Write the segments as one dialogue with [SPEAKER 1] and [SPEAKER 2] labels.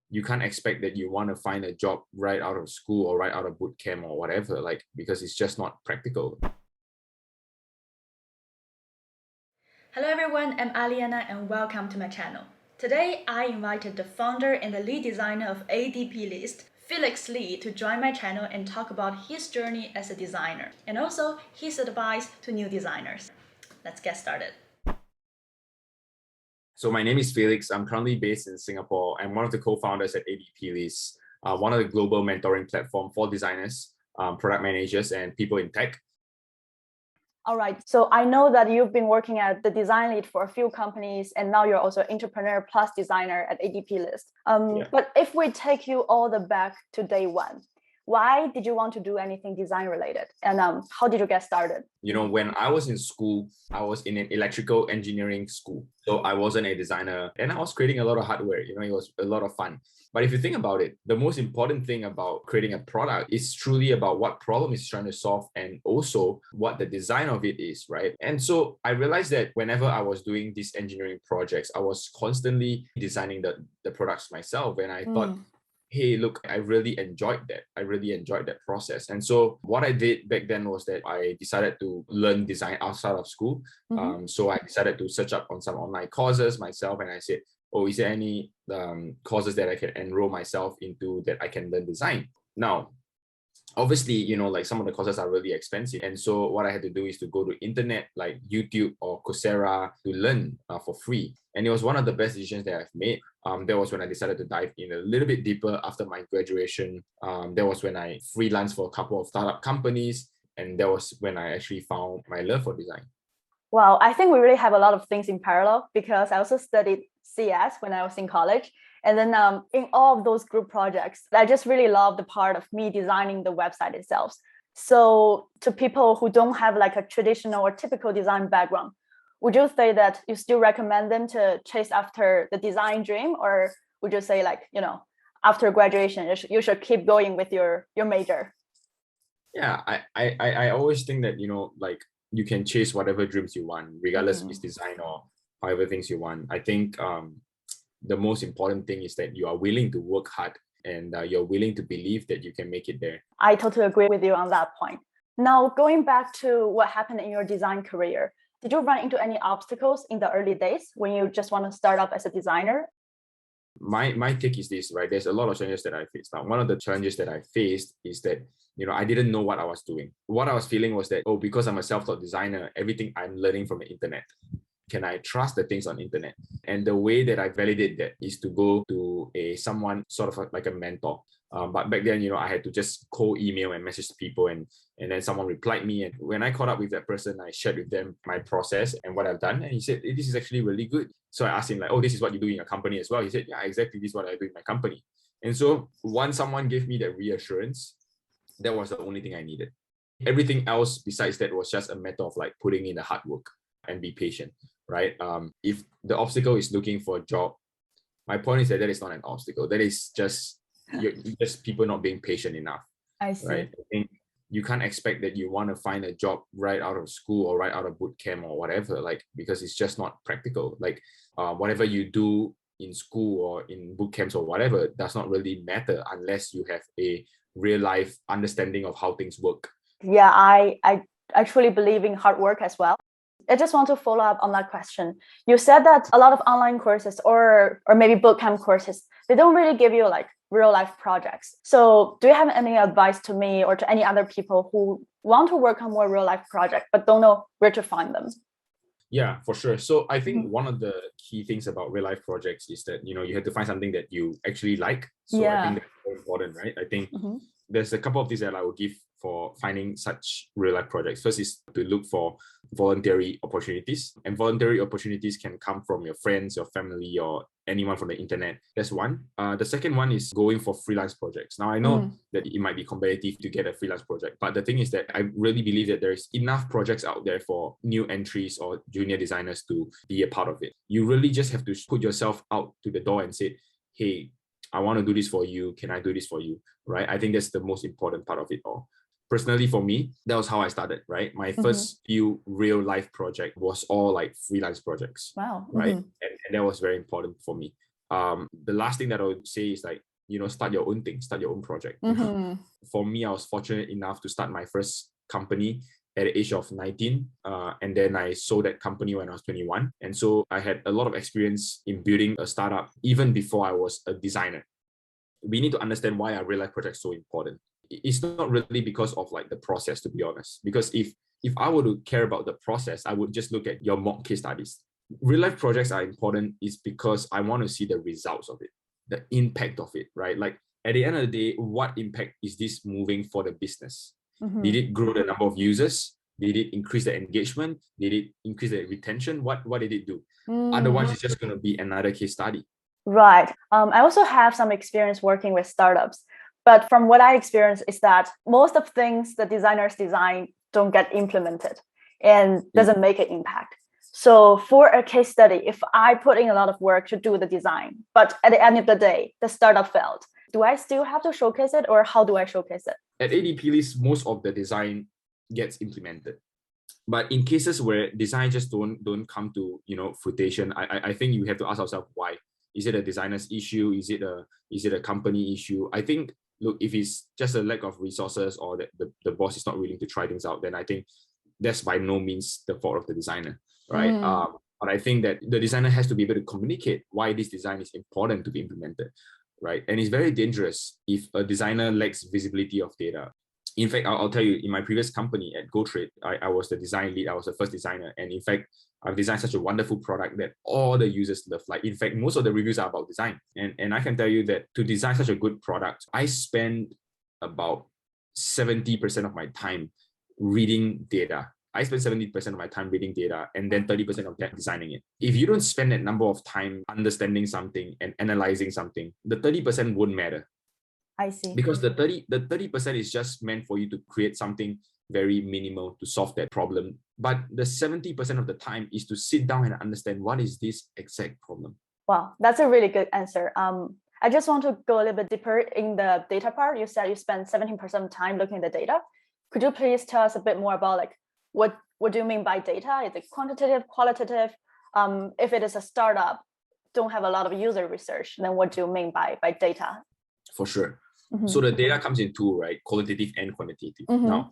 [SPEAKER 1] you can't expect that you want to find a job right out of school or right out of boot camp or whatever, like, because it's just not practical.
[SPEAKER 2] Hello everyone, I'm Aliana and welcome to my channel. Today I invited the founder and the lead designer of ADPList, Felix Lee, to join my channel and talk about his journey as a designer and also his advice to new designers. Let's get started.
[SPEAKER 1] So my name is Felix. I'm currently based in Singapore. I'm one of the co-founders at ADPList, one of the global mentoring platform for designers, product managers, and people in tech.
[SPEAKER 2] All right, so I know that you've been working at the design lead for a few companies, and now you're also entrepreneur plus designer at ADPList. But if we take you all the back to day one, why did you want to do anything design related? And how did you get started?
[SPEAKER 1] You know, when I was in school, I was in an electrical engineering school. So I wasn't a designer and I was creating a lot of hardware. You know, it was a lot of fun. But if you think about it, the most important thing about creating a product is truly about what problem it's trying to solve and also what the design of it is, right? And so I realized that whenever I was doing these engineering projects, I was constantly designing the products myself. And I thought, hey, look, I really enjoyed that. I really enjoyed that process. And so what I did back then was that I decided to learn design outside of school. So I decided to search up on some online courses myself. And I said, oh, is there any courses that I can enroll myself into that I can learn design? Now, obviously, you know, like some of the courses are really expensive. And so what I had to do is to go to internet like YouTube or Coursera to learn for free. And it was one of the best decisions that I've made. That was when I decided to dive in a little bit deeper after my graduation. That was when I freelanced for a couple of startup companies. And that was when I actually found my love for design.
[SPEAKER 2] Wow, I think we really have a lot of things in parallel because I also studied CS when I was in college. And then in all of those group projects, I just really love the part of me designing the website itself. So to people who don't have like a traditional or typical design background, would you say that you still recommend them to chase after the design dream? Or would you say like, you know, after graduation, you should keep going with your major?
[SPEAKER 1] Yeah, I always think that, you know, like you can chase whatever dreams you want, regardless if it's design or however things you want. I think the most important thing is that you are willing to work hard and you're willing to believe that you can make it there.
[SPEAKER 2] I totally agree with you on that point. Now, going back to what happened in your design career, did you run into any obstacles in the early days when you just want to start up as a designer?
[SPEAKER 1] My take is this, right? There's a lot of challenges that I faced. Now, one of the challenges that I faced is that, you know, I didn't know what I was doing. What I was feeling was that, oh, because I'm a self-taught designer, everything I'm learning from the internet. Can I trust the things on the internet? And the way that I validate that is to go to someone sort of like a mentor. But back then, you know, I had to just cold email and message people, and then someone replied me. And when I caught up with that person, I shared with them my process and what I've done. And he said, this is actually really good. So I asked him like, oh, this is what you do in your company as well. He said, yeah, exactly. This is what I do in my company. And so once someone gave me that reassurance, that was the only thing I needed. Everything else besides that was just a matter of like putting in the hard work and be patient, right? If the obstacle is looking for a job, my point is that is not an obstacle. That is just just people not being patient enough.
[SPEAKER 2] I see.
[SPEAKER 1] Right? I think you can't expect that you want to find a job right out of school or right out of boot camp or whatever, like, because it's just not practical. Like whatever you do in school or in boot camps or whatever does not really matter unless you have a real life understanding of how things work.
[SPEAKER 2] Yeah, I actually believe in hard work as well. I just want to follow up on that question. You said that a lot of online courses or maybe bootcamp courses, they don't really give you like real life projects. So do you have any advice to me or to any other people who want to work on more real life projects but don't know where to find them?
[SPEAKER 1] Yeah, for sure. So I think one of the key things about real life projects is that, you know, you have to find something that you actually like. So I think that's very important, right? I think there's a couple of things that I would give for finding such real life projects. First is to look for voluntary opportunities, and voluntary opportunities can come from your friends, your family, or anyone from the internet. That's one. The second one is going for freelance projects. Now I know that it might be competitive to get a freelance project, but the thing is that I really believe that there's enough projects out there for new entries or junior designers to be a part of it. You really just have to put yourself out to the door and say, hey, I want to do this for you. Can I do this for you? Right? I think that's the most important part of it all. Personally, for me, that was how I started, right? My first few real life project was all like freelance projects.
[SPEAKER 2] Wow.
[SPEAKER 1] Right. And that was very important for me. The last thing that I would say is like, start your own thing, start your own project. For me, I was fortunate enough to start my first company at the age of 19. And then I sold that company when I was 21. And so I had a lot of experience in building a startup even before I was a designer. We need to understand why our real life project is so important. It's not really because of like the process, to be honest. Because if I were to care about the process, I would just look at your mock case studies. Real life projects are important is because I want to see the results of it, the impact of it, right? Like at the end of the day, what impact is this moving for the business? Did it grow the number of users? Did it increase the engagement? Did it increase the retention? What did it do? Otherwise, it's just going to be another case study.
[SPEAKER 2] Right. I also have some experience working with startups. But from what I experienced is that most of things the designers design don't get implemented and doesn't make an impact. So for a case study, if I put in a lot of work to do the design, but at the end of the day, the startup failed, do I still have to showcase it, or how do I showcase it?
[SPEAKER 1] At ADPList, most of the design gets implemented. But in cases where design just don't come to fruition, I think you have to ask yourself why. Is it a designer's issue? Is it a company issue? I think, look, if it's just a lack of resources or that the boss is not willing to try things out, then I think that's by no means the fault of the designer, right? But I think that the designer has to be able to communicate why this design is important to be implemented, right? And it's very dangerous if a designer lacks visibility of data. In fact, I'll tell you, in my previous company at GoTrade, I was the design lead. I was the first designer. And in fact, I've designed such a wonderful product that all the users love. Like, in fact, most of the reviews are about design. And I can tell you that to design such a good product, I spend about 70% of my time reading data. I spend 70% of my time reading data and then 30% of that designing it. If you don't spend that number of time understanding something and analyzing something, the 30% won't matter.
[SPEAKER 2] I see.
[SPEAKER 1] Because the 30% is just meant for you to create something very minimal to solve that problem. But the 70% of the time is to sit down and understand what is this exact problem.
[SPEAKER 2] Wow, that's a really good answer. I just want to go a little bit deeper in the data part. You said you spend 17% of time looking at the data. Could you please tell us a bit more about like what do you mean by data? Is it quantitative, qualitative? If it is a startup, don't have a lot of user research, then what do you mean by data?
[SPEAKER 1] For sure. So the data comes in two, right? Qualitative and quantitative. Now,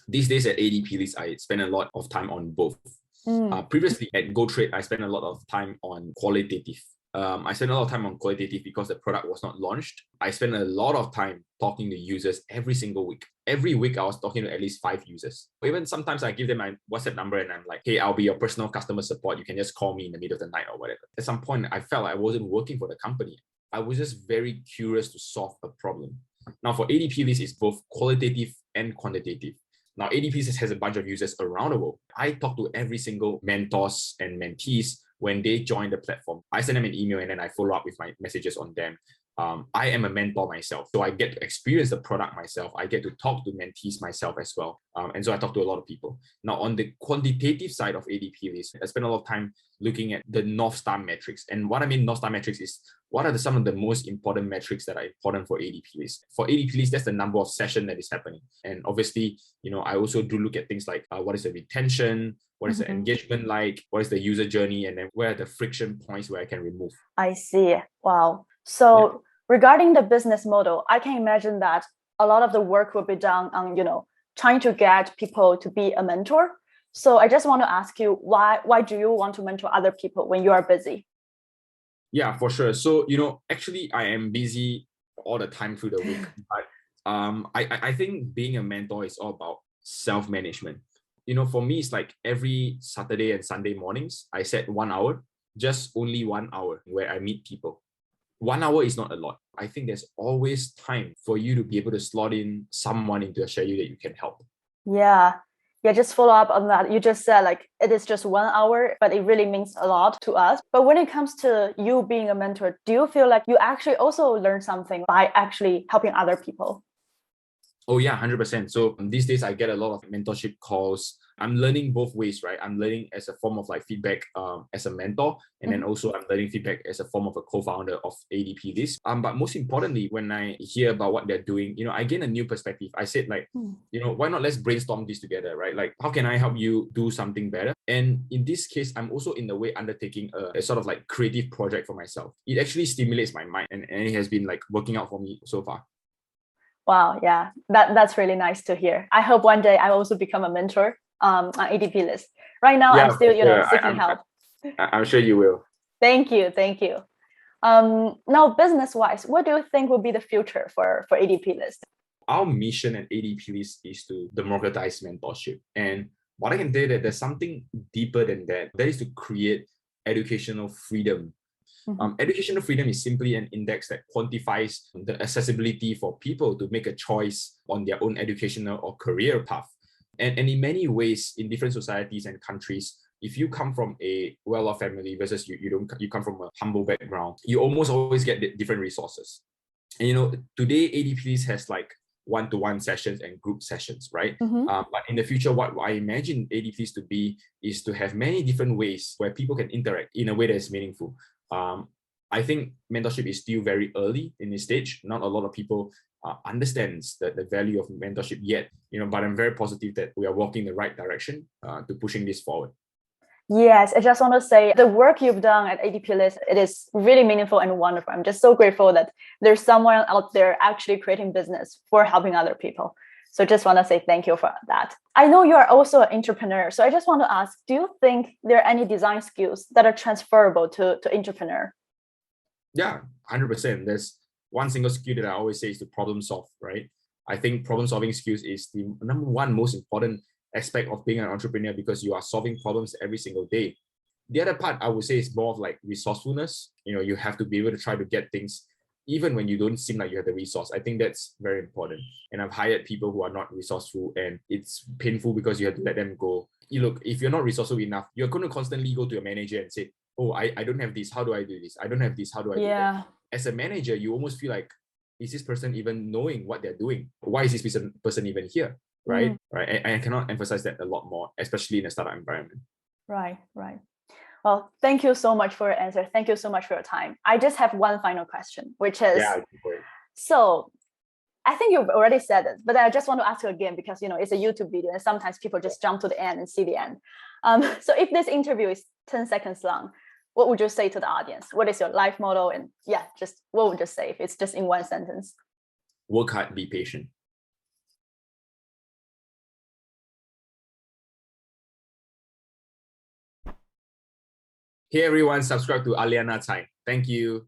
[SPEAKER 1] these days at ADPList, I spend a lot of time on both. Previously at GoTrade, I spent a lot of time on qualitative. I spent a lot of time on qualitative because the product was not launched. I spent a lot of time talking to users every single week. Every week, I was talking to at least 5 users. Even sometimes I give them my WhatsApp number and I'm like, hey, I'll be your personal customer support. You can just call me in the middle of the night or whatever. At some point, I felt like I wasn't working for the company. I was just very curious to solve a problem. Now, for ADPList, it's both qualitative and quantitative. Now, ADPList has a bunch of users around the world. I talk to every single mentors and mentees when they join the platform. I send them an email and then I follow up with my messages on them. I am a mentor myself, so I get to experience the product myself. I get to talk to mentees myself as well. And so I talk to a lot of people. Now, on the quantitative side of ADPList, I spend a lot of time looking at the North Star metrics. And what I mean North Star metrics is what are some of the most important metrics that are important for ADPList. For ADPList, that's the number of sessions that is happening. And obviously, I also do look at things like what is the retention, what is the engagement like, what is the user journey, and then where are the friction points where I can remove.
[SPEAKER 2] I see. Wow. So regarding the business model, I can imagine that a lot of the work will be done on, trying to get people to be a mentor. So I just want to ask you, why do you want to mentor other people when you are busy?
[SPEAKER 1] Yeah, for sure. So, actually I am busy all the time through the week, but I think being a mentor is all about self-management. For me, it's like every Saturday and Sunday mornings, I set 1 hour, just only 1 hour where I meet people. 1 hour is not a lot. I think there's always time for you to be able to slot in someone into a schedule that you can help.
[SPEAKER 2] Yeah, just follow up on that. You just said like it is just 1 hour, but it really means a lot to us. But when it comes to you being a mentor, do you feel like you actually also learn something by actually helping other people?
[SPEAKER 1] Oh yeah, 100%. So these days I get a lot of mentorship calls. I'm learning both ways, right? I'm learning as a form of like feedback as a mentor, and then also I'm learning feedback as a form of a co-founder of ADPList. But most importantly, when I hear about what they're doing, I gain a new perspective. I said like, why not let's brainstorm this together, right? Like, how can I help you do something better? And in this case, I'm also in a way undertaking a sort of like creative project for myself. It actually stimulates my mind, and it has been like working out for me so far.
[SPEAKER 2] Wow, yeah, that's really nice to hear. I hope one day I will also become a mentor on ADPList. Right now, I'm still, seeking help.
[SPEAKER 1] I'm sure you will.
[SPEAKER 2] Thank you. Now, business-wise, what do you think will be the future for ADPList?
[SPEAKER 1] Our mission at ADPList is to democratize mentorship. And what I can tell you that there's something deeper than that. That is to create educational freedom. Educational freedom is simply an index that quantifies the accessibility for people to make a choice on their own educational or career path. And in many ways, in different societies and countries, if you come from a well-off family versus you come from a humble background, you almost always get different resources. And today ADPList has like one-to-one sessions and group sessions, right? But in the future, what I imagine ADPList to be is to have many different ways where people can interact in a way that is meaningful. I think mentorship is still very early in this stage. Not a lot of people understands the value of mentorship yet, but I'm very positive that we are walking the right direction to pushing this forward.
[SPEAKER 2] Yes, I just want to say the work you've done at ADPList, it is really meaningful and wonderful. I'm just so grateful that there's someone out there actually creating business for helping other people. So just want to say thank you for that. I know you are also an entrepreneur. So I just want to ask, do you think there are any design skills that are transferable to entrepreneur?
[SPEAKER 1] Yeah, 100%. There's one single skill that I always say is to problem solve, right? I think problem solving skills is the number one most important aspect of being an entrepreneur because you are solving problems every single day. The other part I would say is more of like resourcefulness. You have to be able to try to get things even when you don't seem like you have the resource. I think that's very important. And I've hired people who are not resourceful, and it's painful because you have to let them go. Look, if you're not resourceful enough, you're going to constantly go to your manager and say, oh, I don't have this. How do I do this? I don't have this. How do I do that? As a manager, you almost feel like, is this person even knowing what they're doing? Why is this person even here? Right? Right. And I cannot emphasize that a lot more, especially in a startup environment.
[SPEAKER 2] Right. Well, thank you so much for your answer. Thank you so much for your time. I just have one final question, which is, so I think you've already said it, but I just want to ask you again because, it's a YouTube video and sometimes people just jump to the end and see the end. So if this interview is 10 seconds long, what would you say to the audience? What is your life motto? And just what would you say if it's just in one sentence?
[SPEAKER 1] Work hard, be patient. Hey everyone, subscribe to Aliana Time. Thank you.